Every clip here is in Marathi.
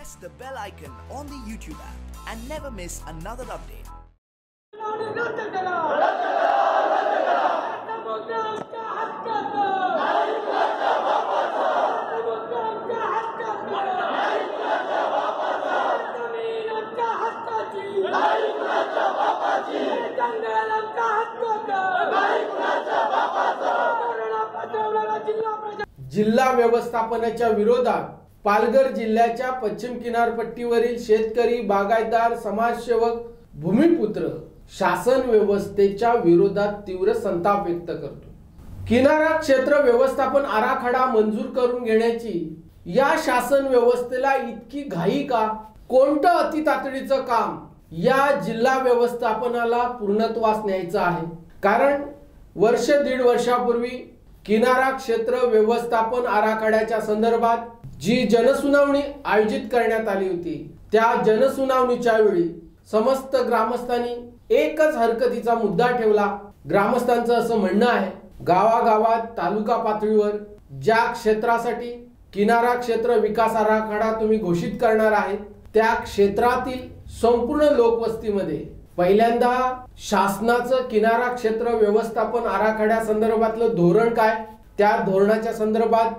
press the bell icon on the YouTube app and never miss another update. जिल्हा व्यवस्थापनाच्या विरोधात पालघर जिल्ह्याच्या पश्चिम किनारपट्टीवरील शेतकरी, बागायतदार, समाजसेवक, भूमिपुत्र शासन व्यवस्थेच्या विरोधात तीव्र संताप व्यक्त करतो. किनारा क्षेत्र व्यवस्थापन आराखडा मंजूर करून घेण्याची या शासन व्यवस्थेला इतकी घाई का? कोणतं अतितातडीचं काम या जिल्हा व्यवस्थापनाला पूर्णत्वास न्यायचं आहे? कारण वर्ष दीड वर्षापूर्वी किनारा क्षेत्र व्यवस्थापन आराखड्याच्या संदर्भात जी जनसुनावणी आयोजित करण्यात आली होती, त्या जनसुनावणीच्या वेळी समस्त ग्रामस्थांनी एकच हरकतीचा मुद्दा ठेवला. ग्रामस्थांचं असं म्हणणं आहे, गावागावात तालुका पातळीवर ज्या क्षेत्रासाठी किनारा क्षेत्र विकास आराखडा तुम्ही घोषित करणार आहे, त्या क्षेत्रातील संपूर्ण लोकवस्तीमध्ये पहिल्यांदा शासनाचं किनारा क्षेत्र व्यवस्थापन आराखड्या संदर्भातलं धोरण काय, त्या धोरणाच्या संदर्भात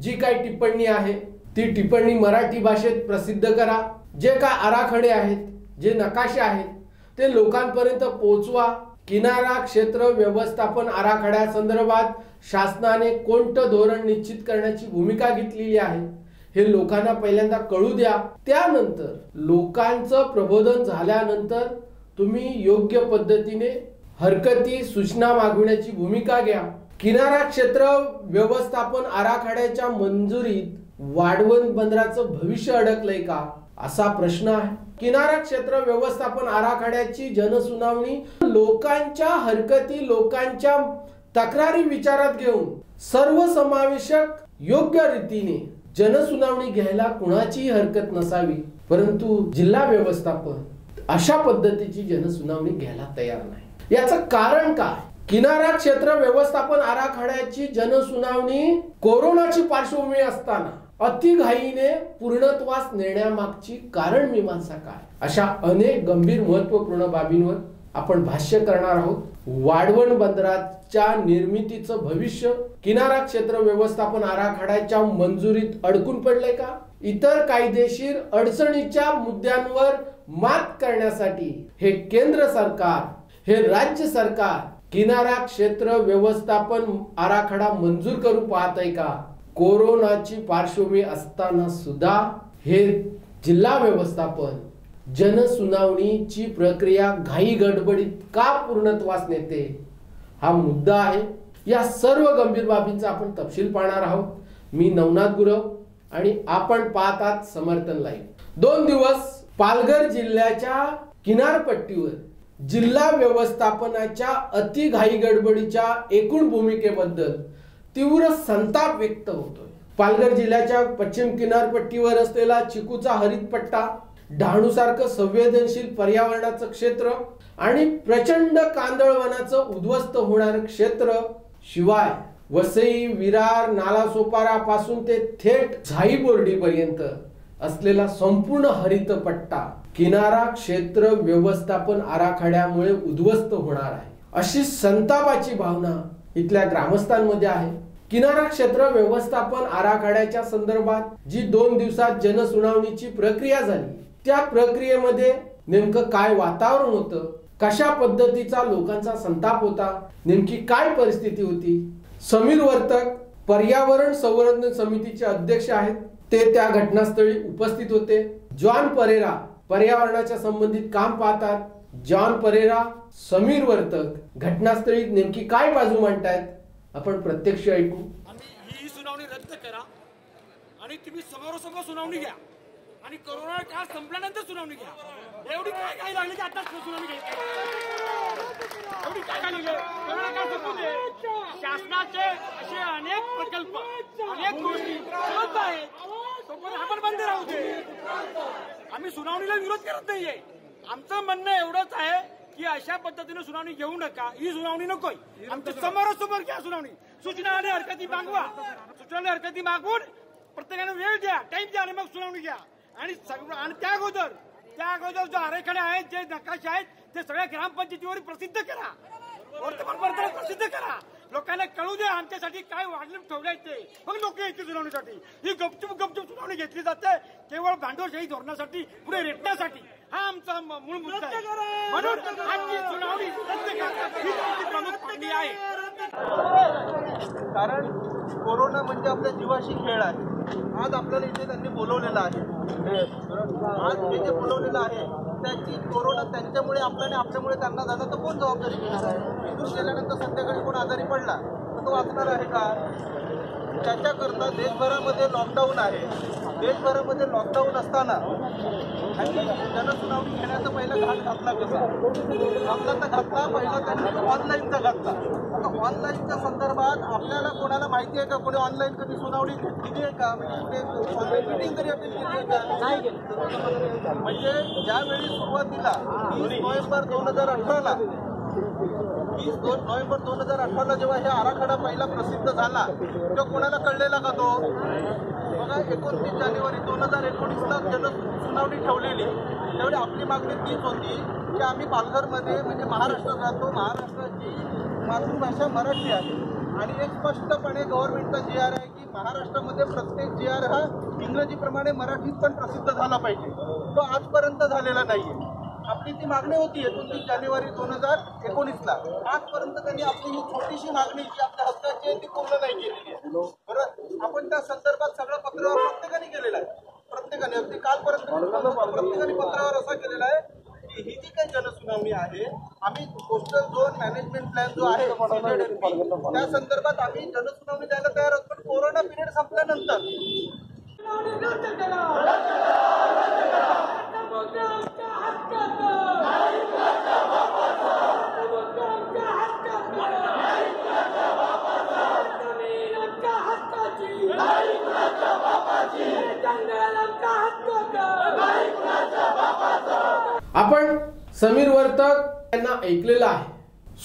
जी काही टिप्पणी आहे ती टिप्पणी मराठी भाषेत प्रसिद्ध करा. जे काय आराखडे आहेत, जे नकाशे आहेत, ते लोकांपर्यंत पोहोचवा. किनारा क्षेत्र व्यवस्थापन आराखड्या संदर्भात शासनाने कोणतं धोरण निश्चित करण्याची भूमिका घेतलेली आहे हे लोकांना पहिल्यांदा कळू द्या. त्यानंतर लोकांचं प्रबोधन झाल्यानंतर तुम्ही योग्य पद्धतीने हरकती, सूचना मागवण्याची भूमिका घ्या. किनारा क्षेत्र व्यवस्थापन आराखड्याच्या मंजुरीत वाढवण बंदराचं भविष्य अडकलंय का, असा प्रश्न आहे. किनारा क्षेत्र व्यवस्थापन आराखड्याची जनसुनावणी लोकांच्या हरकती, लोकांच्या तक्रारी विचारात घेऊन सर्वसमावेशक योग्य रीतीने जनसुनावणी घ्यायला कुणाचीही हरकत नसावी. परंतु जिल्हा व्यवस्थापन अशा पद्धतीची जनसुनावणी घ्यायला तयार नाही. याचं कारण काय? किनारा क्षेत्र व्यवस्थापन आराखड्याची जनसुनावणी कोरोनाची पार्श्वभूमी असताना अतिघाईने पूर्णत्वास नेण्यामागची कारण मीमांसा काय, अशा अनेक गंभीर महत्वपूर्ण बाबींवर आपण भाष्य करणार आहोत. वाढवण बंदराच्या निर्मितीचं भविष्य किनारा क्षेत्र व्यवस्थापन आराखड्याच्या मंजुरीत अडकून पडलंय का? इतर कायदेशीर अडचणीच्या मुद्द्यांवर मात करण्यासाठी हे केंद्र सरकार, हे राज्य सरकार किनारा क्षेत्र व्यवस्थापन आराखडा मंजूर करू पाहत आहे का? कोरोनाची पार्श्वभूमी असताना सुद्धा हे जिल्हा व्यवस्थापन जनसुनावणीची प्रक्रिया घाई गडबडीत का पूर्णत्वास नेते, हा मुद्दा आहे. या सर्व गंभीर बाबींचा आपण तपशील पाहणार आहोत. मी नवनाथ गुरव आणि आपण पाहतात समर्थन लाईव्ह. 2 दिवस पालघर जिल्ह्याच्या किनारपट्टीवर जिल्हा व्यवस्थापनाच्या अति घाई गडबडीच्या एकूण भूमिकेबद्दल तीव्र संताप व्यक्त होतोय. पालघर जिल्ह्याच्या पश्चिम किनारपट्टीवर असलेला चिकूचा हरित पट्टा, डहाणूसारखं संवेदनशील पर्यावरणाचं क्षेत्र आणि प्रचंड कांदळवनाचं उद्ध्वस्त होणारं क्षेत्र, शिवाय वसई, विरार, नालासोपारा पासून ते थेट झाईबोर्डी पर्यंत असलेला संपूर्ण हरित पट्टा किनारा क्षेत्र व्यवस्थापन आराखड्यामुळे उद्ध्वस्त होणार आहे, अशी संतापाची भावना इथल्या ग्रामस्थांमध्ये आहे. किनारा क्षेत्र व्यवस्थापन आराखड्याच्या संदर्भात जी 2 दिवसात जनसुनावणीची प्रक्रिया झाली, त्या प्रक्रियेमध्ये नेमकं काय वातावरण होतं, कशा पद्धतीचा लोकांचा संताप होता, नेमकी काय परिस्थिती होती. समीर वर्तक पर्यावरण संवर्धन समितीचे अध्यक्ष आहेत, ते त्या घटनास्थळी उपस्थित होते. जॉन परेरा पर्यावरणाच्या संबंधित काम पाहतात. जॉन परेरा, समीर वर्तक घटनास्थळी नेमकी काय बाजू मांडतायत आपण प्रत्यक्ष ऐकू. ही सुनावणी रद्द करा आणि तुम्ही समोरासमोर सुनावणी घ्या आणि कोरोना काळ संपल्यानंतर सुनावणी घ्या. एवढी काय लागली की आता सुनावणी घ्यायची, एवढी काय लागली? कोरोना काळ संपू दे. शासनाचे असे अनेक प्रकल्प, अनेक गोष्टी होत आहेत, आपण बंद राहू दे. आम्ही सुनावणीला विरोध करत नाहीये. आमचं म्हणणं एवढंच आहे की अशा पद्धतीने सुनावणी घेऊ नका. ही सुनावणी नकोय. आमच्या समोरासमोर घ्या सुनावणी. सूचना आणि हरकती मागवा. सूचना हरकती मागवून प्रत्येकाने वेळ द्या, टाइम द्या आणि मग सुनावणी घ्या. आणि त्या अगोदर जो आरेखडे आहेत, जे नकाशे आहेत, ते सगळ्या ग्रामपंचायतीवर प्रसिद्ध करा, वर्तमानपत्रात प्रसिद्ध करा, लोकांना कळू दे आमच्यासाठी काय वाढलं ठेवलंय ते. मग लोक येते सुनावणीसाठी. ही गपचूप सुनावणी घेतली जाते केवळ भांडवलशाही धोरणासाठी, पुढे रेटण्यासाठी. हा आमचा मूळ मुद्दा आहे. म्हणून आजची सुनावणी रद्द करा ही आमची प्रमुख मागणी आहे. कारण कोरोना म्हणजे आपल्या जीवाशी खेळ आहे. आज आपल्याला इथे त्यांनी बोलवलेलं आहे. आज हे जे बोलवलेलं आहे त्याची कोरोना त्यांच्यामुळे आपल्यामुळे त्यांना झालं तर कोण जबाबदारी घेणार आहे? इथून गेल्यानंतर संध्याकाळी कोण आजारी पडला तर तो वाचणार आहे का? त्याच्याकरता देशभरामध्ये लॉकडाऊन आहे. देशभरामध्ये लॉकडाऊन असताना आणि जनसुनावणी घेण्याचा पहिला घाट घातला कसा? घातला पहिला त्यांनी ऑनलाईनचा घातला. आता ऑनलाईनच्या संदर्भात आपल्याला कोणाला माहिती आहे का? कोणी ऑनलाईन कधी सुनावणी केली आहे का? म्हणजे मिटिंग कधी अटेंड केली आहे का? म्हणजे ज्यावेळी सुरुवातीला 30 नोव्हेंबर 2018ला 30 नोव्हेंबर 2018ला जेव्हा हे आराखडा पहिला प्रसिद्ध झाला तेव्हा कोणाला कळलेला का तो? बघा, 29 जानेवारी 2019ला जनसुनावणी ठेवलेली. त्यावेळी आपली मागणी तीच होती की आम्ही पालघरमध्ये म्हणजे महाराष्ट्रात राहतो, महाराष्ट्राची मातृभाषा मराठी आहे आणि एक स्पष्टपणे गव्हर्नमेंटचा GR आहे की महाराष्ट्रामध्ये प्रत्येक GR हा इंग्रजीप्रमाणे मराठीत पण प्रसिद्ध झाला पाहिजे. तो आजपर्यंत झालेला नाहीये. आपली ती मागणी होती 29 जानेवारी 2019ला. आजपर्यंत त्यांनी आपली ही छोटीशी मागणी जी आपल्या हक्काची आहे ती पूर्ण नाही केलेली आहे. बरं, आपण त्या संदर्भात सगळं पत्रावर प्रत्येकाने केलेलं आहे. प्रत्येकाने अगदी कालपर्यंत प्रत्येकाने पत्रावर असा केलेला आहे की ही जी काही जनसुनावणी आहे, आम्ही कोस्टल झोन मॅनेजमेंट प्लॅन जो आहे त्या संदर्भात आम्ही जनसुनावणी द्यायला तयार आहोत. पण कोरोना पिरियड संपल्यानंतर आपण समीर वर्तक यांना ऐकलेलं आहे.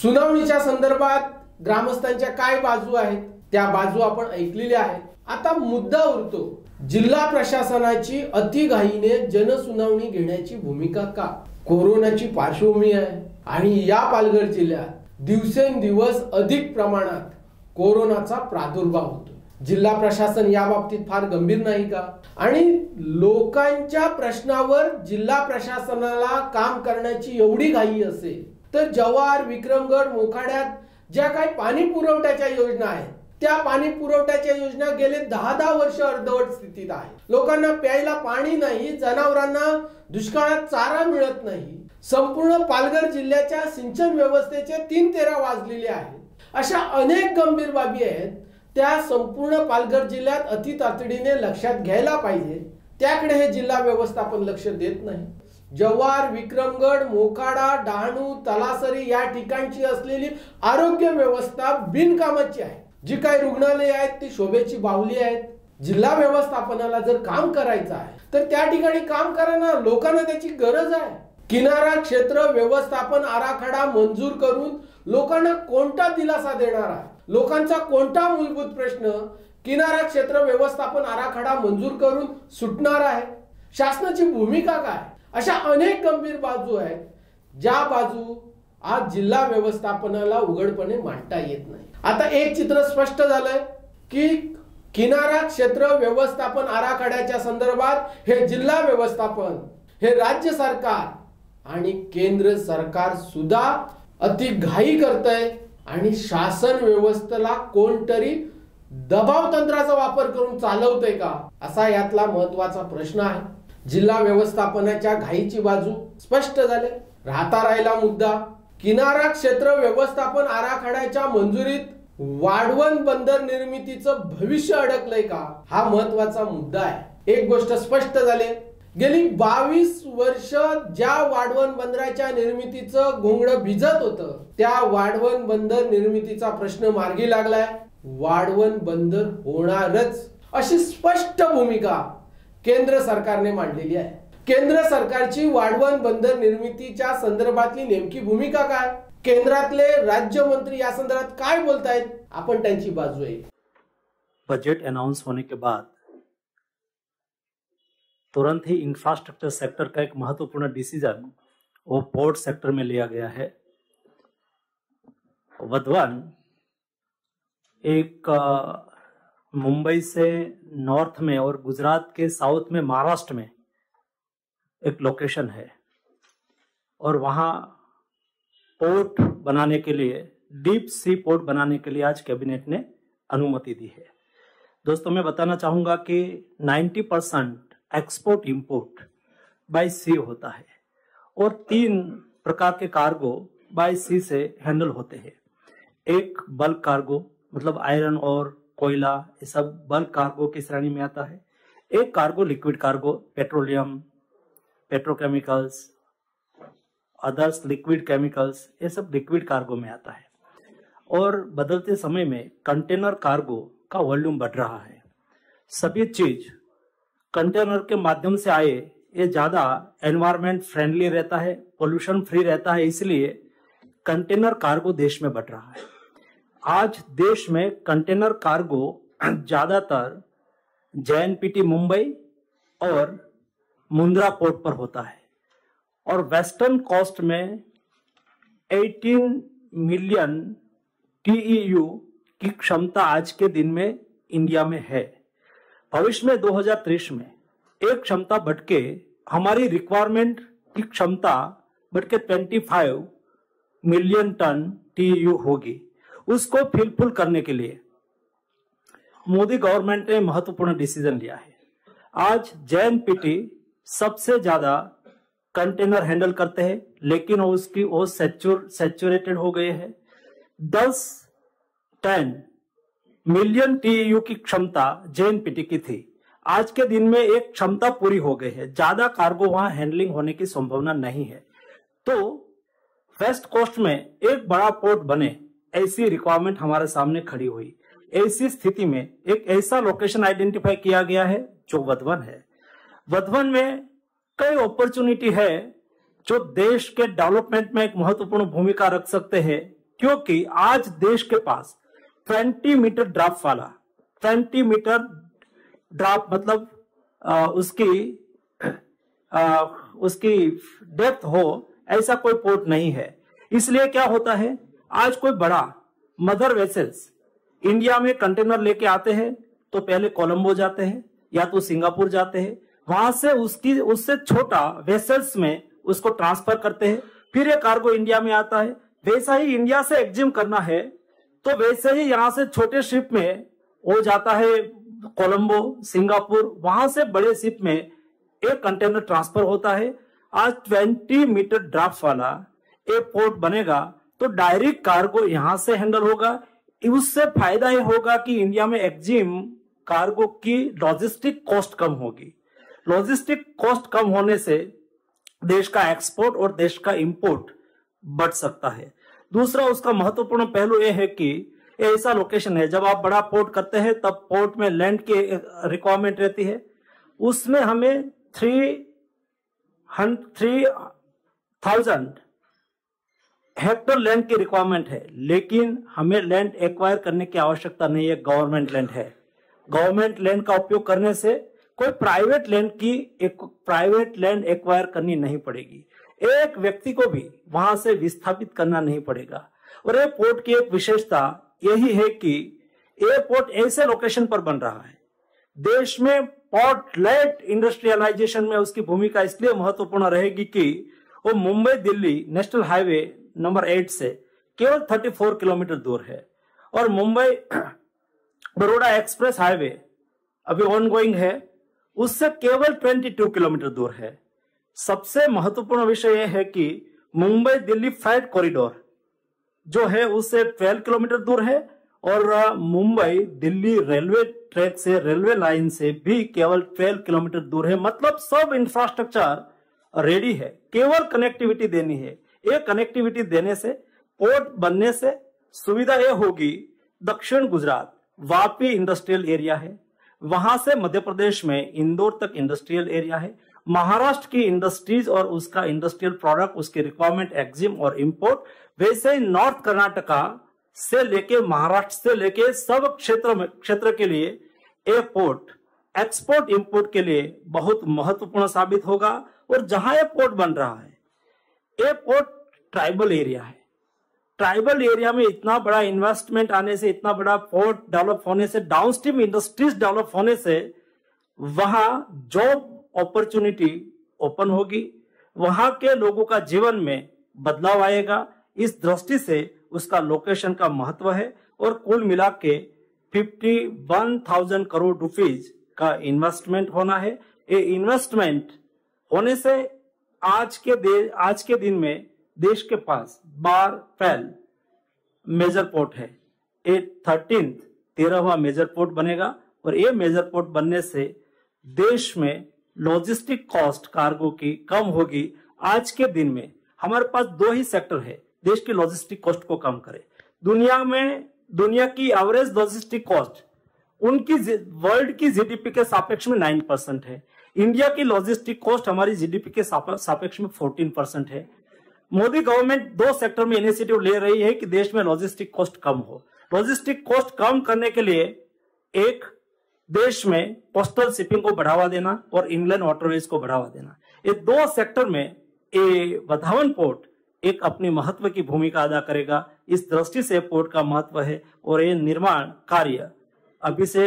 सुनावणीच्या संदर्भात ग्रामस्थांच्या काय बाजू आहेत त्या बाजू आपण ऐकलेल्या आहेत. आता मुद्दा उरतो, जिल्हा प्रशासनाची अतिघाईने जनसुनावणी घेण्याची भूमिका का? कोरोनाची पार्श्वभूमी आहे आणि या पालघर जिल्ह्यात दिवसेंदिवस अधिक प्रमाणात कोरोनाचा प्रादुर्भाव होतो. जिल्हा प्रशासन या बाबतीत फार गंभीर नाही का? आणि लोकांच्या प्रश्नावर जिल्हा प्रशासनाला काम करण्याची एवढी घाई असेल तर जव्हार, विक्रमगड, मोखाड्यात ज्या काही पाणी पुरवठ्याच्या योजना आहेत त्या पाणी पुरवठ्याच्या योजना गेले 10 वर्ष अर्धवट स्थितीत आहे. लोकांना प्यायला पाणी नाही, जनावरांना दुष्काळात चारा मिळत नाही. संपूर्ण पालघर जिल्ह्याच्या सिंचन व्यवस्थेचे 3-13 वाजलेले आहेत. अशा अनेक गंभीर बाबी आहेत त्या संपूर्ण पालघर जिल्ह्यात अति तातडीने लक्षात घ्यायला पाहिजे. त्याकडे हे जिल्हा व्यवस्थापन लक्ष देत नाही. जव्हार, विक्रमगड, मोखाडा, डहाणू, तलासरी या ठिकाणची असलेली आरोग्य व्यवस्था बिनकामाची आहे. जी काही रुग्णालये आहेत ती शोभेची बाहुली आहेत. जिल्हा व्यवस्थापनाला जर काम करायचं आहे तर त्या ठिकाणी काम करा ना, लोकांना त्याची गरज आहे. किनारा क्षेत्र व्यवस्थापन आराखडा मंजूर करून लोकांना कोणता दिलासा देणार आहे? लोकांचा कोणता मूलभूत प्रश्न किनारा क्षेत्र व्यवस्थापन आराखडा मंजूर करून सुटणार आहे? शासनाची भूमिका काय? अशा अनेक गंभीर बाजू आहेत ज्या बाजू आज जिल्हा व्यवस्थापनाला उघडपणे मांडता येत नाही. आता एक चित्र स्पष्ट झालंय की किनारा क्षेत्र व्यवस्थापन आराखड्याच्या संदर्भात हे जिल्हा व्यवस्थापन, हे राज्य सरकार आणि केंद्र सरकार सुद्धा अति घाई करतंय आणि शासन व्यवस्थेला कोणतरी दबाव तंत्राचा वापर करून चालवतंय का, असा यातला महत्वाचा प्रश्न आहे. जिल्हा व्यवस्थापनाच्या घाईची बाजू स्पष्ट झाले. राहिला मुद्दा, किनारा क्षेत्र व्यवस्थापन आराखड्याच्या मंजुरीत वाढवण बंदर निर्मितीचं भविष्य अडकलंय का, हा महत्वाचा मुद्दा आहे. एक गोष्ट स्पष्ट झाली, गेली 22 वर्ष ज्या वाढवण बंदराच्या निर्मितीचं घोंगडं भिजत होतं त्या वाढवण बंदर निर्मितीचा प्रश्न मार्गी लागलाय. वाढवण बंदर होणारच अशी स्पष्ट भूमिका केंद्र सरकारने मांडलेली आहे. केंद्र सरकारची वाढवण बंदर निर्मितीच्या संदर्भातली नेमकी भूमिका काय? केंद्रातले राज्यमंत्री या संदर्भात काय बोलतायत? आपण त्यांची बाजू आहे. बजट अनाउंस होने के बाद तुरंत ही इंफ्रास्ट्रक्चर सेक्टर का एक महत्वपूर्ण डिसीजन वो पोर्ट सेक्टर में लिया गया है। वधवन एक मुंबई से नॉर्थ में और गुजरात के साउथ में महाराष्ट्र में एक लोकेशन है और वहाँ पोर्ट बनाने के लिए, डीप सी पोर्ट बनाने के लिए आज कैबिनेट ने अनुमति दी है। दोस्तों, मैं बताना चाहूंगा कि 90% एक्सपोर्ट इंपोर्ट बाय सी होता है और 3 प्रकार के कार्गो बाय सी से हैंडल होते हैं। एक बल्क कार्गो, मतलब आयरन और कोयला, ये सब बल्क कार्गो की श्रेणी में आता है। एक cargo liquid cargo, petroleum, petrochemicals, others liquid chemicals, ये सब लिक्विड कार्गो में आता है। और बदलते समय में कंटेनर कार्गो का वॉल्यूम बढ़ रहा है। सभी चीज कंटेनर के माध्यम से आए, ये ज्यादा एनवायरमेंट फ्रेंडली रहता है, पोल्यूशन फ्री रहता है, इसलिए कंटेनर कार्गो देश में बढ़ रहा है। आज देश में कंटेनर कार्गो ज्यादातर JNPT मुंबई और मुंद्रा पोर्ट पर होता है और वेस्टर्न कोस्ट में 18 मिलियन TEU की क्षमता आज के दिन में इंडिया में है। भविष्य में 2030 में एक क्षमता बढ़ के हमारी रिक्वायरमेंट की क्षमता बढ़ के 25 मिलियन टन TEU होगी। उसको फिलफुल करने के लिए मोदी गवर्नमेंट ने महत्वपूर्ण डिसीजन लिया है। आज JNPT सबसे ज्यादा कंटेनर हैंडल करते हैं, लेकिन वो सैचुरेटेड हो गए हैं। 10 मिलियन TEU की क्षमता JNPT की थी, आज के दिन में एक क्षमता पूरी हो गई है। ज्यादा कार्गो वहां हैंडलिंग होने की संभावना नहीं है। तो वेस्ट कोस्ट में एक बड़ा पोर्ट बने, ऐसी रिक्वायरमेंट हमारे सामने खड़ी हुई। ऐसी स्थिति में एक ऐसा लोकेशन आइडेंटिफाई किया गया है जो वधवन है। वधवन में कई अपॉर्चुनिटी है जो देश के डेवलपमेंट में एक महत्वपूर्ण भूमिका रख सकते हैं, क्योंकि आज देश के पास 20 मीटर ड्राफ्ट वाला, 20 मीटर ड्राफ्ट मतलब उसकी डेप्थ हो, ऐसा कोई पोर्ट नहीं है। इसलिए क्या होता है, आज कोई बड़ा मदर वेसल्स इंडिया में कंटेनर लेके आते हैं तो पहले कोलंबो जाते हैं या तो सिंगापुर जाते हैं, वहां से उससे छोटा वेसल्स में उसको ट्रांसफर करते हैं, फिर ये कार्गो इंडिया में आता है। वैसा ही इंडिया से एग्जिम करना है तो वैसे ही यहाँ से छोटे शिप में वो जाता है कोलंबो, सिंगापुर, वहां से बड़े शिप में एक कंटेनर ट्रांसफर होता है। आज 20 मीटर ड्राफ्ट वाला एक पोर्ट बनेगा तो डायरेक्ट कार्गो यहां से हैंडल होगा। उससे फायदा ये होगा कि इंडिया में एग्जिम कार्गो की लॉजिस्टिक कॉस्ट कम होगी। लॉजिस्टिक कॉस्ट कम होने से देश का एक्सपोर्ट और देश का इंपोर्ट बढ़ सकता है। दूसरा उसका महत्वपूर्ण पहलू यह है कि ऐसा लोकेशन है, जब आप बड़ा पोर्ट करते हैं तब पोर्ट में लैंड की रिक्वायरमेंट रहती है। उसमें हमें 3,000 हेक्टर लैंड की रिक्वायरमेंट है, लेकिन हमें लैंड एक्वायर करने की आवश्यकता नहीं है, गवर्नमेंट लैंड है। गवर्नमेंट लैंड का उपयोग करने से कोई प्राइवेट लैंड एक्वायर करनी नहीं पड़ेगी, एक व्यक्ति को भी वहां से विस्थापित करना नहीं पड़ेगा। और ये पोर्ट की एक विशेषता यही है कि ये पोर्ट ऐसे लोकेशन पर बन रहा है। देश में पोर्ट लेट इंडस्ट्रियलाइजेशन में उसकी भूमिका इसलिए महत्वपूर्ण रहेगी कि वो Mumbai Delhi national highway number 8 से केवल 34 किलोमीटर दूर है और मुंबई बड़ौदा एक्सप्रेस हाईवे अभी ऑनगोइंग है, उससे केवल 22 किलोमीटर दूर है। सबसे महत्वपूर्ण विषय यह है कि मुंबई दिल्ली फ्राइट कॉरिडोर जो है उससे 12 किलोमीटर दूर है और मुंबई दिल्ली रेलवे ट्रैक से, रेलवे लाइन से भी केवल 12 किलोमीटर दूर है। मतलब सब इंफ्रास्ट्रक्चर रेडी है, केवल कनेक्टिविटी देनी है। ये कनेक्टिविटी देने से, पोर्ट बनने से सुविधा यह होगी, दक्षिण गुजरात वापी इंडस्ट्रियल एरिया है, वहां से मध्य प्रदेश में इंदौर तक इंडस्ट्रियल एरिया है, महाराष्ट्र की इंडस्ट्रीज और उसका इंडस्ट्रियल प्रोडक्ट, उसकी रिक्वायरमेंट एक्जिम और इंपोर्ट, वैसे ही नॉर्थ कर्नाटका से लेके महाराष्ट्र से लेके सब क्षेत्र के लिए एयरपोर्ट एक्सपोर्ट इंपोर्ट के लिए बहुत महत्वपूर्ण साबित होगा। और जहां ये पोर्ट बन रहा है, ये पोर्ट ट्राइबल एरिया है। ट्राइबल एरिया में इतना बड़ा इन्वेस्टमेंट आने से, इतना बड़ा पोर्ट डेवलप होने से, डाउनस्ट्रीम इंडस्ट्रीज डेवलप होने से वहां जॉब अपॉर्चुनिटी ओपन होगी, वहां के लोगों का जीवन में बदलाव आएगा। इस दृष्टि से उसका लोकेशन का महत्व है। और कुल मिला के 51,000 करोड़ रुपीज का इन्वेस्टमेंट होना है। ये इन्वेस्टमेंट होने से आज के दिन में देश के पास 12 मेजर पोर्ट है। ये 13वां मेजर पोर्ट बनेगा। और ये मेजर पोर्ट बनने से देश में लॉजिस्टिक कॉस्ट कार्गो की कम होगी। आज के दिन में हमारे पास 2 ही सेक्टर है देश की लॉजिस्टिक कॉस्ट को कम करे। दुनिया की एवरेज लॉजिस्टिक कॉस्ट उनकी वर्ल्ड की जीडीपी के सापेक्ष में 9% है। इंडिया की लॉजिस्टिक कॉस्ट हमारी जीडीपी के सापेक्ष में 14% है। मोदी गवर्नमेंट 2 सेक्टर में इनिशिएटिव ले रही है कि देश में लॉजिस्टिक कॉस्ट कम हो। लॉजिस्टिक कॉस्ट कम करने के लिए एक देश में पोस्टल शिपिंग को बढ़ावा देना और इंग्लैंड वाटरवेज को बढ़ावा देना, ये 2 सेक्टर में ये वधावन पोर्ट एक अपनी महत्व की भूमिका अदा करेगा। इस दृष्टि से पोर्ट का महत्व है। और ये निर्माण कार्य अभी से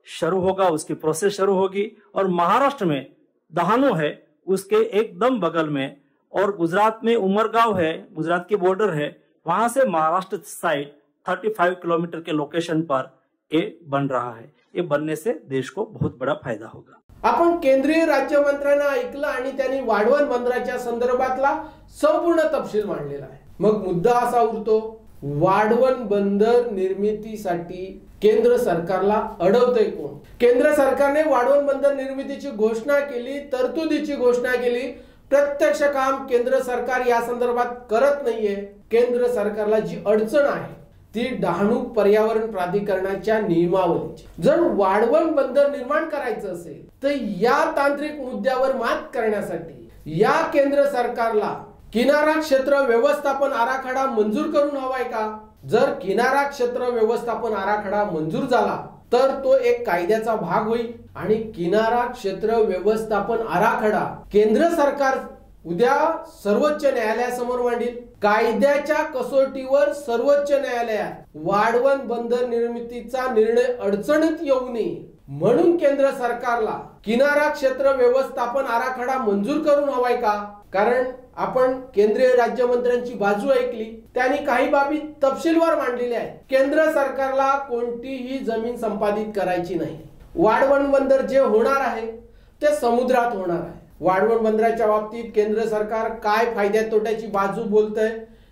शुरू होगा, उसकी प्रोसेस शुरू होगी। और महाराष्ट्र में दहानू है, उसके एकदम बगल में, और गुजरात में उमरगांव है, गुजरात की बॉर्डर है, वहां से महाराष्ट्र साइड 35 किलोमीटर के लोकेशन पर ये बन रहा है। ये बनने से देश को बहुत बड़ा फायदा होगा। आपण केंद्रीय राज्यमंत्र्यांना ऐकलं आणि त्यांनी वाढवण बंदराच्या संदर्भातला संपूर्ण तपशील मांडलेला आहे। मग मुद्दा असा उरतो, वाढवण बंदर निर्मितीसाठी केंद्र सरकारला अडवतंय कोण? केंद्र सरकारने वाढवण बंदर निर्मितीची घोषणा केली, तरतुदीची घोषणा केली, प्रत्यक्ष काम केंद्र सरकार या संदर्भात करत नाहीये। केंद्र सरकारला जी अडचण आहे ती डहाणू पर्यावरण प्राधिकरणाच्या नियमावलीची। जर वाढवण बंदर निर्माण करायचं असेल तर या तांत्रिक मुद्द्यावर मात करण्यासाठी या केंद्र सरकारला किनारा क्षेत्र व्यवस्थापन आराखडा मंजूर करून हवाय का? जर किनारा क्षेत्र व्यवस्थापन आराखडा मंजूर झाला तर तो एक कायद्याचा भाग होईल आणि किनारा क्षेत्र व्यवस्थापन आराखडा केंद्र सरकार उद्या सर्वोच्च न्यायालयासमोर मांडील। कायद्याच्या कसोटीवर सर्वोच्च न्यायालयात वाढवण बंदर निर्मितीचा निर्णय अडचणीत येऊ नये म्हणून केंद्र सरकारला किनारा क्षेत्र व्यवस्थापन आराखडा मंजूर करून हवाय का? कारण आपण केंद्रीय राज्यमंत्र्यांची बाजू ऐकली, त्यांनी काही बाबी तपशीलवार मांडलेल्या आहेत। केंद्र सरकारला कोणतीही जमीन संपादित करायची नाही। वाढवण बंदर जे होणार आहे ते समुद्रात होणार आहे। वाढवण बंदराच्या बाबतीत केंद्र सरकार काय फायद्या तोट्याची बाजू बोलतंय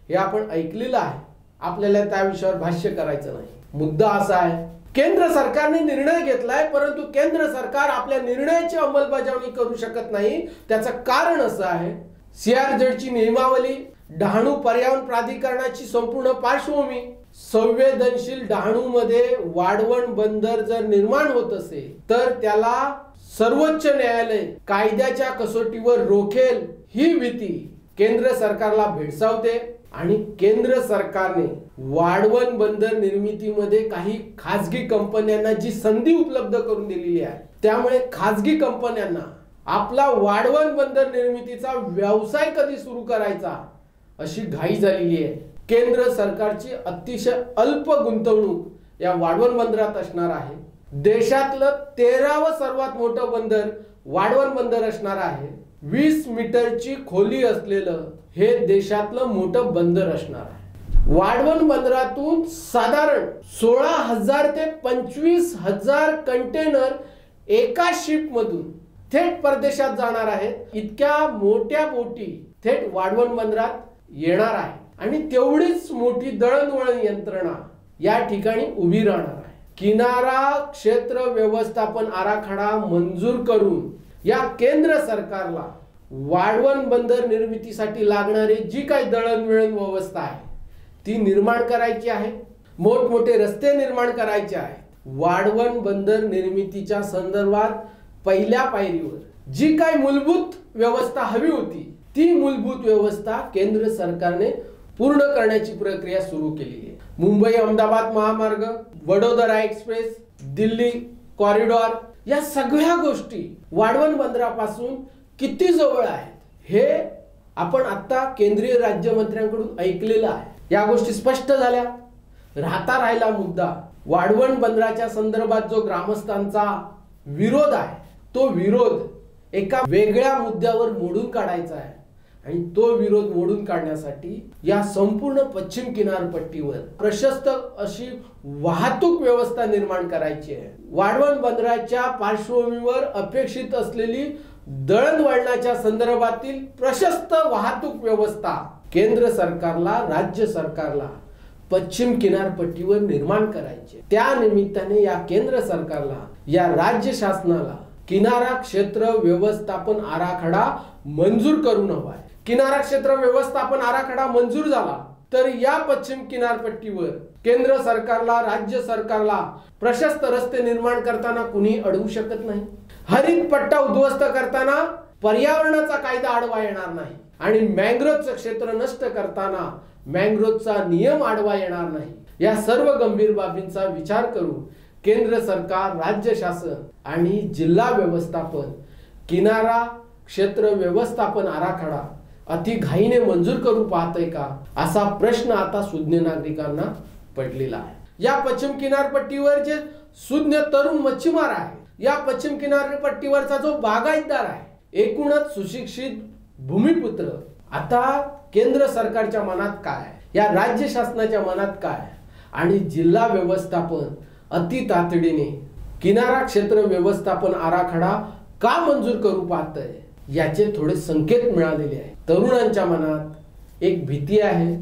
हे आपण ऐकलेलं आहे। आपल्याला त्या विषयावर भाष्य करायचं नाही। मुद्दा असा आहे, केंद्र सरकारने निर्णय घेतलाय परंतु केंद्र सरकार आपल्या निर्णयाची अंमलबजावणी करू शकत नाही। त्याचं कारण असं आहे, सीआरझेडची नियमावली, डहाणू पर्यावरण प्राधिकरणाची संपूर्ण पार्श्वभूमी, संवेदनशील डहाणू मध्ये वाढवण बंदर जर निर्माण होत असेल तर त्याला सर्वोच्च न्यायालय कायद्याच्या कसोटीवर रोखेल ही भीती केंद्र सरकारला भेडसावते। आणि केंद्र सरकारने वाढवण बंदर निर्मितीमध्ये काही खासगी कंपन्यांना जी संधी उपलब्ध करून दिलेली आहे, त्यामुळे खासगी कंपन्यांना आपला वाढवण बंदर निर्मितीचा व्यवसाय कधी सुरू करायचा अशी घाई झालेली आहे। केंद्र सरकारची अतिशय अल्प गुंतवणूक या वाढवण बंदरात असणार आहे। देशातलं 13वं सर्वात मोठं बंदर वाढवण बंदर असणार आहे। 20 मीटरची खोली असलेलं हे देशातलं मोठं बंदर असणार आहे। वाढवण बंदरातून साधारण 16,000 ते 25,000 कंटेनर एका शिप मधून थेट परदेशात जाणार आहेत। इतक्या मोठ्या बोटी थेट वाढवण बंदरात येणार आहे आणि तेवढीच मोठी दळणवळण यंत्रणा या ठिकाणी उभी राहणार आहे। किनारा क्षेत्र व्यवस्थापन आराखडा मंजूर करून या केंद्र सरकारला वाढवण बंदर निर्मितीसाठी लागणारी जी काही दळणवळण व्यवस्था आहे ती निर्माण करायची आहे। मोठमोठे रस्ते निर्माण करायचे आहेत। वाढवण बंदर निर्मितीच्या संदर्भात पहिल्या पायरीवर जी काही मूलभूत व्यवस्था हवी होती ती मूलभूत व्यवस्था केंद्र सरकारने पूर्ण करण्याची प्रक्रिया सुरू केली आहे। मुंबई अहमदाबाद महामार्ग, वडोदरा एक्सप्रेस, दिल्ली कॉरिडॉर या सगळ्या गोष्टी वाढवण बंदरापासून किती जवळ आहेत हे आपण आता केंद्रीय राज्यमंत्र्यांकडून ऐकलेलं आहे। या गोष्टी स्पष्ट झाल्या। राहिला मुद्दा वाढवण बंदराच्या संदर्भात जो ग्रामस्थांचा विरोध आहे, तो विरोध एका वेगळ्या मुद्द्यावर मोडून काढायचा आहे आणि तो विरोध मोडून काढण्यासाठी या संपूर्ण पश्चिम किनारपट्टीवर प्रशस्त अशी वाहतूक व्यवस्था निर्माण करायची आहे। वाढवण बंदराच्या पार्श्वभूमीवर अपेक्षित असलेली दळणवळणाच्या संदर्भातील प्रशस्त वाहतूक व्यवस्था केंद्र सरकारला, राज्य सरकारला पश्चिम किनारपट्टीवर निर्माण करायची। त्या निमित्ताने या केंद्र सरकारला, या राज्य शासनाला किनारा क्षेत्र व्यवस्थापन आराखडा मंजूर करून हवा आहे। किनारा क्षेत्र व्यवस्थापन आराखडा मंजूर झाला तर या पश्चिम किनारपट्टीवर केंद्र सरकारला, राज्य सरकारला प्रशस्त रस्ते निर्माण करताना कुणी अडवू शकत नाही। हरित पट्टा उद्ध्वस्त करताना पर्यावरणाचा कायदा आडवा येणार नाही आणि मँग्रोव्हचं क्षेत्र नष्ट करताना मँग्रोव्हचा नियम आडवा येणार नाही। या सर्व गंभीर बाबींचा विचार करून केंद्र सरकार, राज्य शासन आणि जिल्हा व्यवस्थापन किनारा क्षेत्र व्यवस्थापन आराखडा अति घाईने मंजूर करू पाहतंय का, असा प्रश्न आता सुज्ञ नागरिकांना पडलेला आहे। या पश्चिम किनारपट्टीवर जे सुज्ञ तरुण मच्छीमार आहे, या पश्चिम किनारपट्टीवरचा जो बागायतदार आहे, एकूणच सुशिक्षित भूमिपुत्र, आता केंद्र सरकारच्या मनात काय आहे, या राज्य शासनाच्या मनात काय आहे आणि जिल्हा व्यवस्थापन अति तातडीने किनारा क्षेत्र व्यवस्थापन आराखडा का मंजूर करू पाहतंय, याचे थोडे संकेत मिळालेले आहेत। तरुणांच्या मनात एक भीती आहे,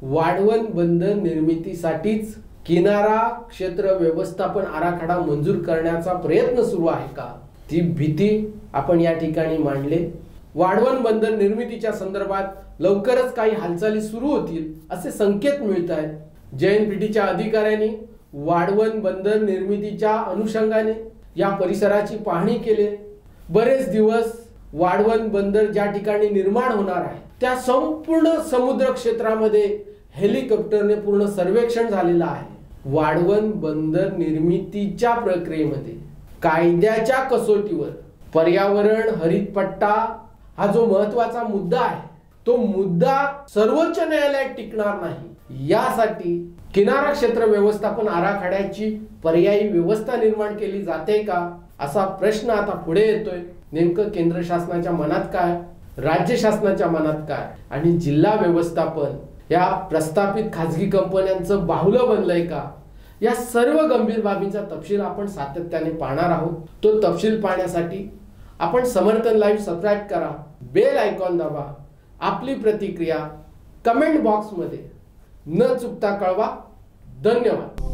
वाढवण बंदर निर्मितीसाठीच किनारा क्षेत्र व्यवस्थापन आराखडा मंजूर करण्याचा प्रयत्न सुरू आहे का, ती भीती आपण या ठिकाणी मांडले। वाढवण बंदर निर्मितीच्या संदर्भात लवकरच काही हालचाली सुरू होतील असे संकेत मिळत आहेत। JNPTच्या अधिकाऱ्यांनी वाढवण बंदर निर्मितीच्या अनुषंगाने या परिसराची पाहणी केली। बरेच दिवस वाढवण बंदर ज्या ठिकाणी निर्माण होणार आहे त्या संपूर्ण समुद्र क्षेत्रामध्ये हेलिकॉप्टरने पूर्ण सर्वेक्षण झालेलं आहे। वाढवण बंदर निर्मितीच्या प्रक्रियेमध्ये कायद्याच्या कसोटीवर पर्यावरण, हरित पट्टा हा जो महत्त्वाचा मुद्दा आहे, तो मुद्दा सर्वोच्च न्यायालयात टिकणार नाही। यासाठी किनारा क्षेत्र व्यवस्थापन आराखड्याची पर्यायी व्यवस्था निर्माण केली जाते का, असा प्रश्न आता पुढे येतोय। नेमकं केंद्र शासनाच्या मनात काय, राज्य शासनाच्या मनात काय आणि जिल्हा व्यवस्थापन या प्रस्थापित खाजगी कंपन्यांचं बाहुलं बनलंय का, या सर्व गंभीर बाबींचा तपशील आपण सातत्याने पाहणार आहोत। तो तपशील पाहण्यासाठी आपण समर्थन लाईव्ह सबस्क्राईब करा, बेल आयकॉन दाबा, आपली प्रतिक्रिया कमेंट बॉक्समध्ये न चुकता कळवा। धन्यवाद।